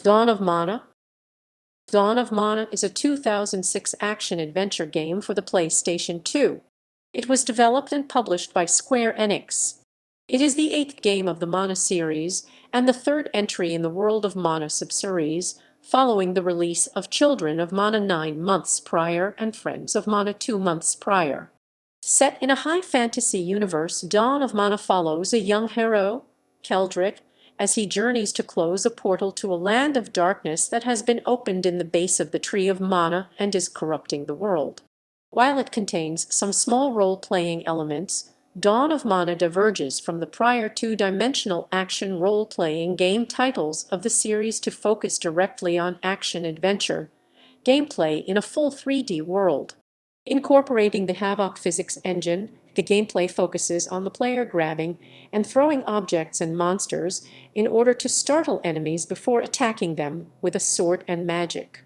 Dawn of Mana. Dawn of Mana is a 2006 action-adventure game for the PlayStation 2. It was developed and published by Square Enix. It is the eighth game of the Mana series and the third entry in the World of Mana subseries, following the release of Children of Mana 9 months prior and Friends of Mana 2 months prior. Set in a high fantasy universe, Dawn of Mana follows a young hero, Keldric, as he journeys to close a portal to a land of darkness that has been opened in the base of the Tree of Mana and is corrupting the world. While it contains some small role-playing elements, Dawn of Mana diverges from the prior two-dimensional action role-playing game titles of the series to focus directly on action-adventure gameplay in a full 3D world. Incorporating the Havok physics engine, the gameplay focuses on the player grabbing and throwing objects and monsters in order to startle enemies before attacking them with a sword and magic.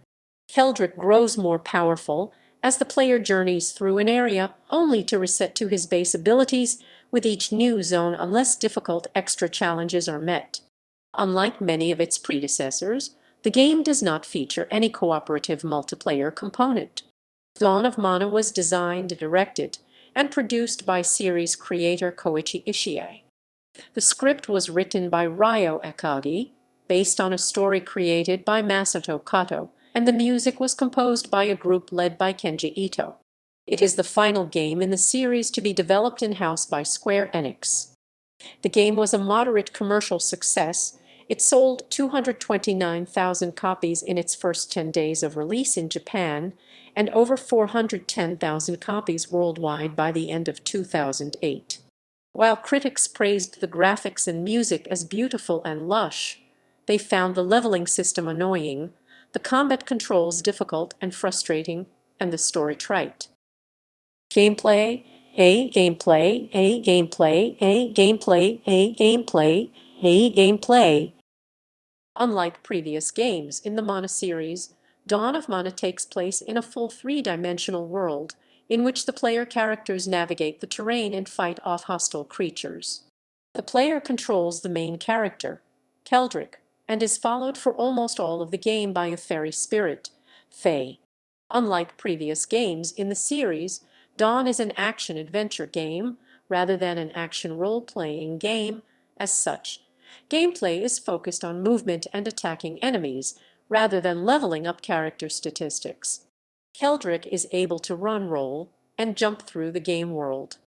Keldric grows more powerful as the player journeys through an area only to reset to his base abilities with each new zone unless difficult extra challenges are met. Unlike many of its predecessors, the game does not feature any cooperative multiplayer component. Dawn of Mana was designed, directed, and produced by series creator Koichi Ishii. The script was written by Ryo Akagi, based on a story created by Masato Kato, and the music was composed by a group led by Kenji Ito. It is the final game in the series to be developed in-house by Square Enix. The game was a moderate commercial success. It sold 229,000 copies in its first 10 days of release in Japan and over 410,000 copies worldwide by the end of 2008. While critics praised the graphics and music as beautiful and lush, they found the leveling system annoying, the combat controls difficult and frustrating, and the story trite. Gameplay, gameplay, gameplay, gameplay, gameplay, gameplay. Unlike previous games in the Mana series, Dawn of Mana takes place in a full three-dimensional world in which the player characters navigate the terrain and fight off hostile creatures. The player controls the main character, Keldric, and is followed for almost all of the game by a fairy spirit, Fae. Unlike previous games in the series, Dawn is an action-adventure game rather than an action role-playing game. As such, gameplay is focused on movement and attacking enemies rather than leveling up character statistics. Keldric is able to run, roll, and jump through the game world.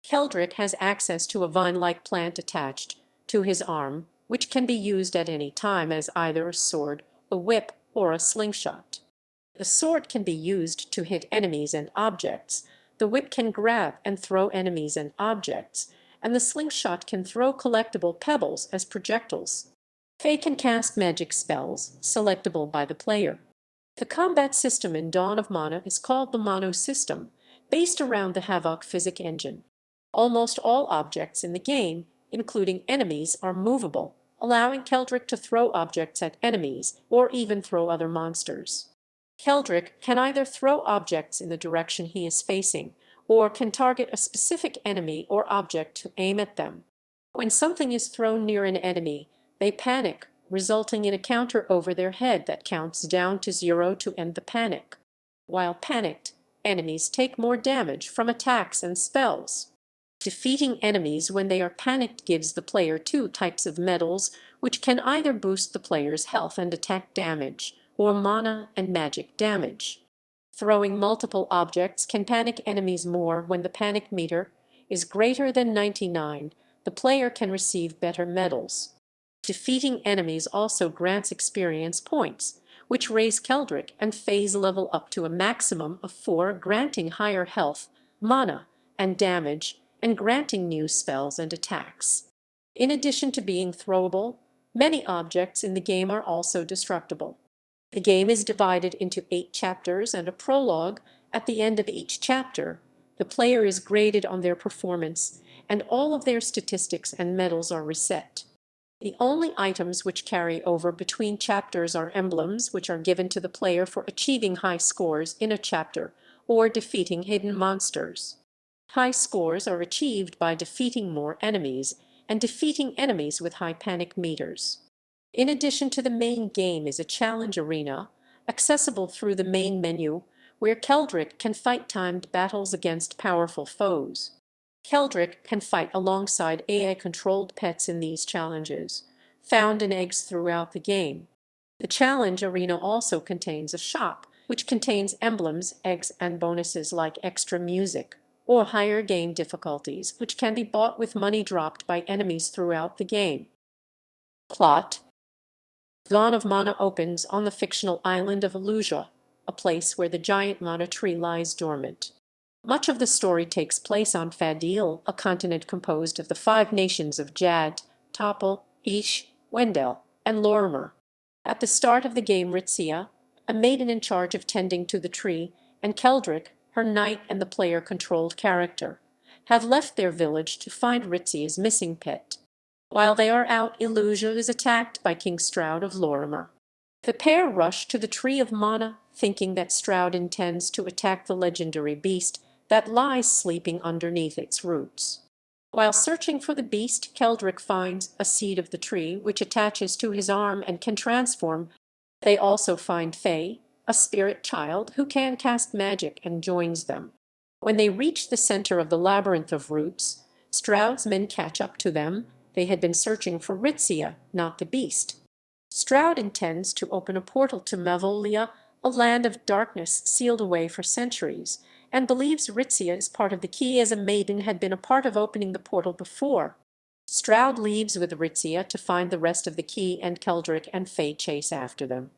Keldric has access to a vine-like plant attached to his arm, which can be used at any time as either a sword, a whip, or a slingshot. The sword can be used to hit enemies and objects, the whip can grab and throw enemies and objects, and the slingshot can throw collectible pebbles as projectiles. Fae can cast magic spells, selectable by the player. The combat system in Dawn of Mana is called the Mono system, based around the Havok physics engine. Almost all objects in the game, including enemies, are movable, allowing Keldric to throw objects at enemies or even throw other monsters. Keldric can either throw objects in the direction he is facing, or can target a specific enemy or object to aim at them. When something is thrown near an enemy, they panic, resulting in a counter over their head that counts down to 0 to end the panic. While panicked, enemies take more damage from attacks and spells. Defeating enemies when they are panicked gives the player two types of medals, which can either boost the player's health and attack damage, or mana and magic damage. Throwing multiple objects can panic enemies more. When the panic meter is greater than 99, the player can receive better medals. Defeating enemies also grants experience points, which raise Keldric and Fae's level up to a maximum of 4, granting higher health, mana, and damage, and granting new spells and attacks. In addition to being throwable, many objects in the game are also destructible. The game is divided into 8 chapters and a prologue. At the end of each chapter, the player is graded on their performance, and all of their statistics and medals are reset. The only items which carry over between chapters are emblems, which are given to the player for achieving high scores in a chapter or defeating hidden monsters. High scores are achieved by defeating more enemies and defeating enemies with high panic meters. In addition to the main game is a challenge arena, accessible through the main menu, where Keldric can fight timed battles against powerful foes. Keldric can fight alongside AI-controlled pets in these challenges, found in eggs throughout the game. The challenge arena also contains a shop, which contains emblems, eggs, and bonuses like extra music, or higher game difficulties, which can be bought with money dropped by enemies throughout the game. Plot: Dawn of Mana opens on the fictional island of Illusia, a place where the giant mana tree lies dormant. Much of the story takes place on Fadil, a continent composed of the five nations of Jad, Topple, Ish, Wendel, and Lorimer. At the start of the game, Ritzia, a maiden in charge of tending to the tree, and Keldric, her knight and the player-controlled character, have left their village to find Ritzia's missing pet. While they are out, Illusia is attacked by King Stroud of Lorimer. The pair rush to the Tree of Mana, thinking that Stroud intends to attack the legendary beast that lies sleeping underneath its roots. While searching for the beast, Keldric finds a seed of the tree which attaches to his arm and can transform. They also find Faye, a spirit child who can cast magic, and joins them. When they reach the center of the labyrinth of roots, Stroud's men catch up to them. They had been searching for Ritzia, not the beast. Stroud intends to open a portal to Mavolia, a land of darkness sealed away for centuries, and believes Ritzia is part of the key, as a maiden had been a part of opening the portal before. Stroud leaves with Ritzia to find the rest of the key, and Keldric and Faye chase after them.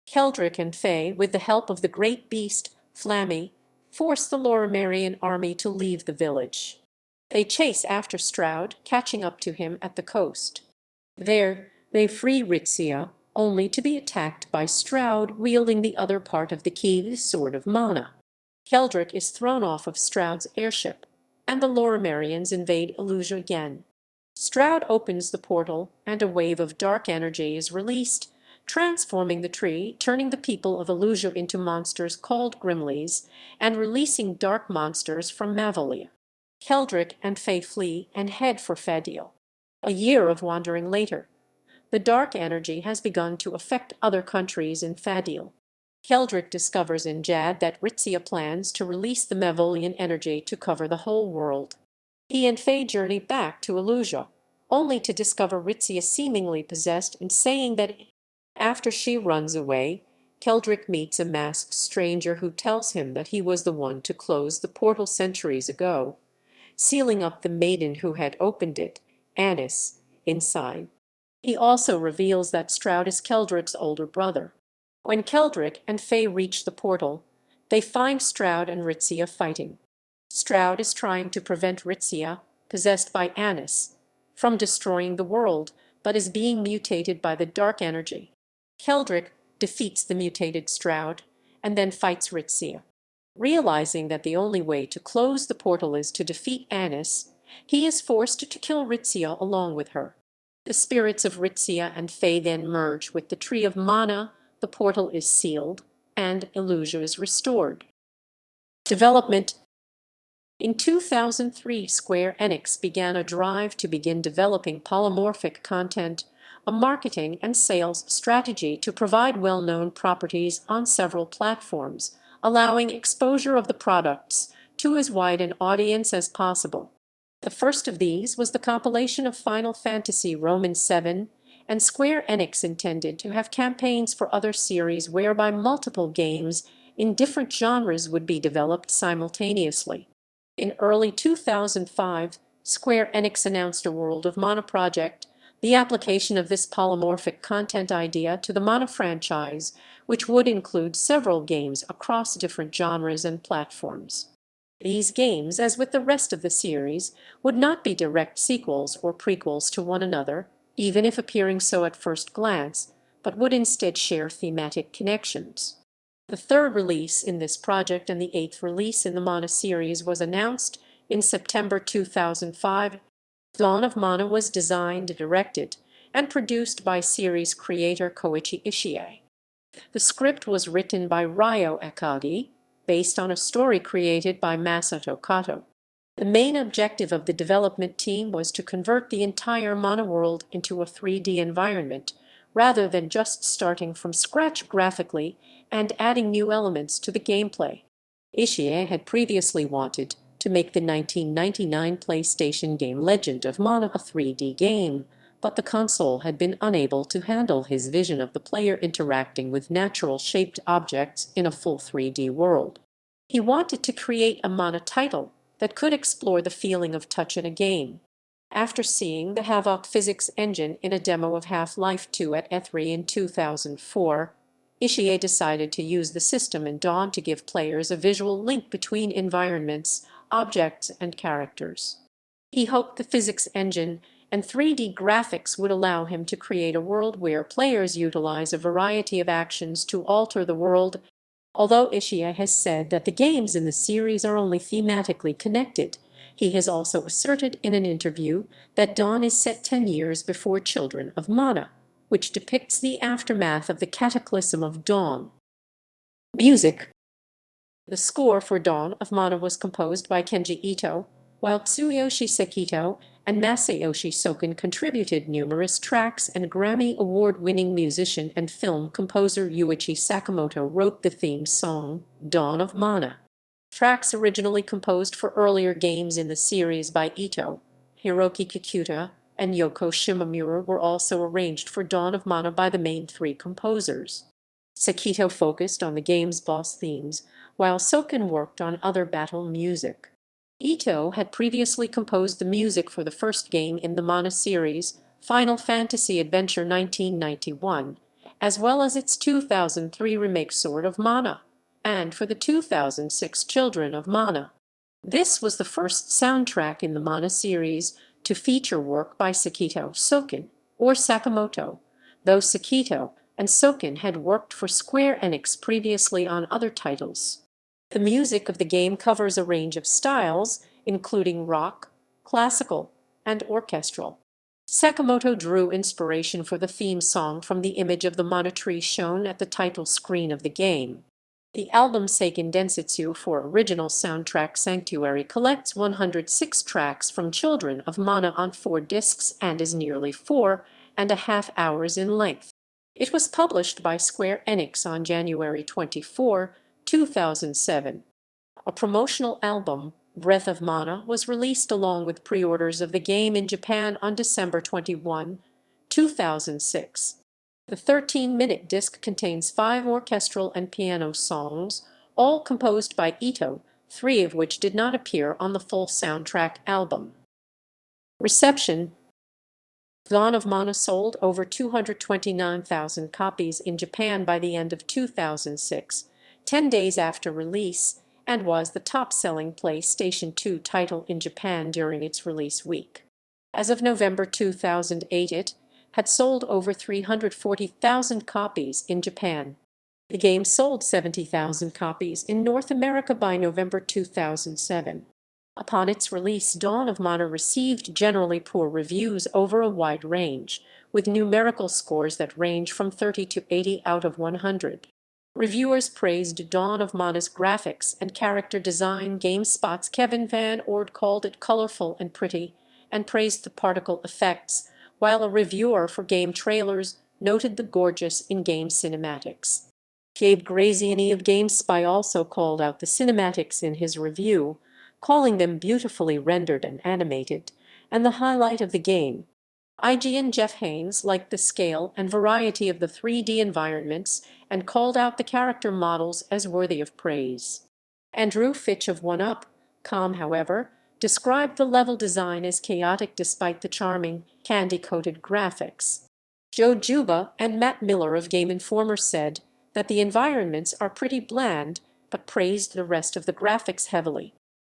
Keldric and Faye, with the help of the great beast, Flammy, force the Lorimerian army to leave the village. They chase after Stroud, catching up to him at the coast. There, they free Ritzia, only to be attacked by Stroud wielding the other part of the key, the Sword of Mana. Keldric is thrown off of Stroud's airship, and the Lorimerians invade Illusia again. Stroud opens the portal, and a wave of dark energy is released, transforming the tree, turning the people of Illusia into monsters called Grimleys, and releasing dark monsters from Mavolia. Keldric and Faye flee and head for Fadil. A year of wandering later, the dark energy has begun to affect other countries in Fadil. Keldric discovers in Jad that Ritzia plans to release the Mavolian energy to cover the whole world. He and Faye journey back to Illusia, only to discover Ritzia seemingly possessed and saying that after she runs away, Keldric meets a masked stranger who tells him that he was the one to close the portal centuries ago, sealing up the maiden who had opened it, Anis, inside. He also reveals that Stroud is Keldric's older brother. When Keldric and Faye reach the portal, they find Stroud and Ritzia fighting. Stroud is trying to prevent Ritzia, possessed by Anis, from destroying the world, but is being mutated by the dark energy. Keldric defeats the mutated Stroud and then fights Ritzia. Realizing that the only way to close the portal is to defeat Anis, he is forced to kill Ritzia along with her. The spirits of Ritzia and Faye then merge with the Tree of Mana, the portal is sealed, and Illusia is restored. Development. In 2003, Square Enix began a drive to begin developing polymorphic content, a marketing and sales strategy to provide well-known properties on several platforms, allowing exposure of the products to as wide an audience as possible. The first of these was the compilation of Final Fantasy Roman VII, and Square Enix intended to have campaigns for other series whereby multiple games in different genres would be developed simultaneously. In early 2005, Square Enix announced a World of Mana project, the application of this polymorphic content idea to the Mana franchise, which would include several games across different genres and platforms. These games, as with the rest of the series, would not be direct sequels or prequels to one another, even if appearing so at first glance, but would instead share thematic connections. The third release in this project and the eighth release in the Mana series was announced in September 2005. Dawn of Mana was designed, directed, and produced by series creator Koichi Ishii. The script was written by Ryo Akagi, based on a story created by Masato Kato. The main objective of the development team was to convert the entire Mana world into a 3D environment, rather than just starting from scratch graphically and adding new elements to the gameplay. Ishii had previously wanted to make the 1999 PlayStation game Legend of Mana a 3D game, but the console had been unable to handle his vision of the player interacting with natural-shaped objects in a full 3D world. He wanted to create a Mana title that could explore the feeling of touch in a game. After seeing the Havok physics engine in a demo of Half-Life 2 at E3 in 2004, Ishii decided to use the system in Dawn to give players a visual link between environments, objects, and characters. He hoped the physics engine and 3D graphics would allow him to create a world where players utilize a variety of actions to alter the world. Although Ishii has said that the games in the series are only thematically connected, he has also asserted in an interview that Dawn is set 10 years before Children of Mana, which depicts the aftermath of the cataclysm of Dawn. Music. The score for Dawn of Mana was composed by Kenji Ito, while Tsuyoshi Sekito and Masayoshi Soken contributed numerous tracks, and Grammy Award-winning musician and film composer Yuichi Sakamoto wrote the theme song, Dawn of Mana. Tracks originally composed for earlier games in the series by Ito, Hiroki Kikuta, and Yoko Shimomura were also arranged for Dawn of Mana by the main three composers. Sekito focused on the game's boss themes, while Soken worked on other battle music. Ito had previously composed the music for the first game in the Mana series, Final Fantasy Adventure 1991, as well as its 2003 remake Sword of Mana, and for the 2006 Children of Mana. This was the first soundtrack in the Mana series to feature work by Sekito Soken, or Sakamoto, though Sekito and Soken had worked for Square Enix previously on other titles. The music of the game covers a range of styles, including rock, classical, and orchestral. Sakamoto drew inspiration for the theme song from the image of the Mana tree shown at the title screen of the game. The album Seiken Densetsu for original soundtrack Sanctuary collects 106 tracks from Children of Mana on 4 discs and is nearly 4.5 hours in length. It was published by Square Enix on January 24, 2007. A promotional album, Breath of Mana, was released along with pre-orders of the game in Japan on December 21, 2006. The 13-minute disc contains 5 orchestral and piano songs, all composed by Ito, 3 of which did not appear on the full soundtrack album. Reception. Dawn of Mana sold over 229,000 copies in Japan by the end of 2006, 10 days after release, and was the top-selling PlayStation 2 title in Japan during its release week. As of November 2008, it had sold over 340,000 copies in Japan. The game sold 70,000 copies in North America by November 2007. Upon its release, Dawn of Mana received generally poor reviews over a wide range, with numerical scores that range from 30 to 80 out of 100. Reviewers praised Dawn of Mana's graphics and character design. GameSpot's Kevin Van Ord called it colorful and pretty, and praised the particle effects, while a reviewer for Game Trailers noted the gorgeous in-game cinematics. Gabe Graziani of GameSpy also called out the cinematics in his review, calling them beautifully rendered and animated, and the highlight of the game. IGN Jeff Haynes liked the scale and variety of the 3D environments and called out the character models as worthy of praise. Andrew Fitch of 1UP.com, however, described the level design as chaotic despite the charming, candy-coated graphics. Joe Juba and Matt Miller of Game Informer said that the environments are pretty bland, but praised the rest of the graphics heavily.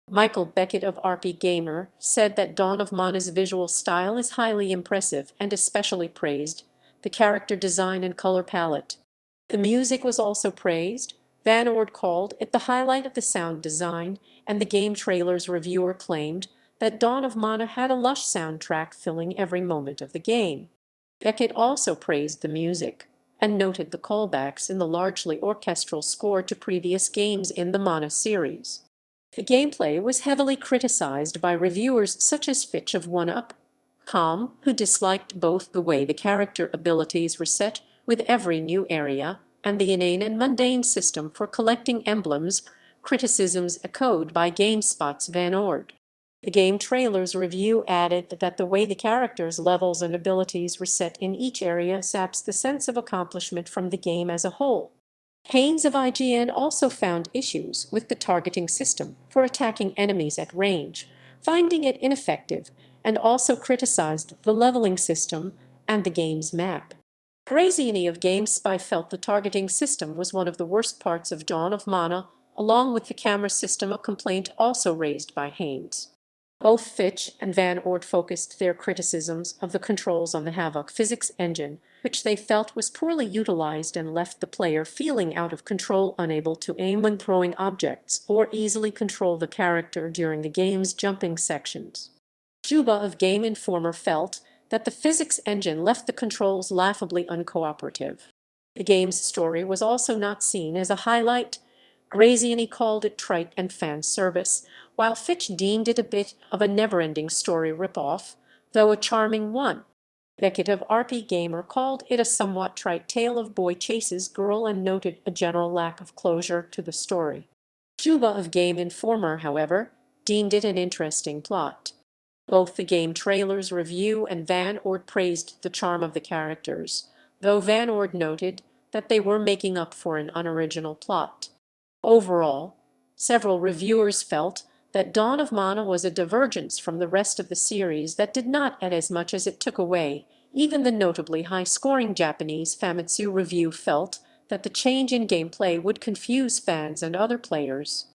Michael Beckett of RP Gamer said that Dawn of Mana's visual style is highly impressive and especially praised the character design and color palette. The music was also praised. Van Ord called it the highlight of the sound design, and the Game Trailers reviewer claimed that Dawn of Mana had a lush soundtrack filling every moment of the game. Beckett also praised the music and noted the callbacks in the largely orchestral score to previous games in the Mana series. The gameplay was heavily criticized by reviewers such as Fitch of 1UP, who disliked both the way the character abilities were set with every new area and the inane and mundane system for collecting emblems, criticisms echoed by GameSpot's Van Ord. The game trailer's review added that the way the characters' levels and abilities were set in each area saps the sense of accomplishment from the game as a whole. Haynes of IGN also found issues with the targeting system for attacking enemies at range, finding it ineffective, and also criticized the leveling system and the game's map. Graziani of GameSpy felt the targeting system was one of the worst parts of Dawn of Mana, along with the camera system, a complaint also raised by Haynes. Both Fitch and Van Ord focused their criticisms of the controls on the Havok physics engine, which they felt was poorly utilized and left the player feeling out of control, unable to aim when throwing objects or easily control the character during the game's jumping sections. Juba of Game Informer felt that the physics engine left the controls laughably uncooperative. The game's story was also not seen as a highlight. Graziani called it trite and fan service, while Fitch deemed it a bit of a never-ending story ripoff, though a charming one. Beckett of RP Gamer called it a somewhat trite tale of boy chases girl and noted a general lack of closure to the story. Juba of Game Informer, however, deemed it an interesting plot. Both the game trailer's review and Van Ord praised the charm of the characters, though Van Ord noted that they were making up for an unoriginal plot. Overall, several reviewers felt that Dawn of Mana was a divergence from the rest of the series that did not add as much as it took away. Even the notably high-scoring Japanese Famitsu review felt that the change in gameplay would confuse fans and other players.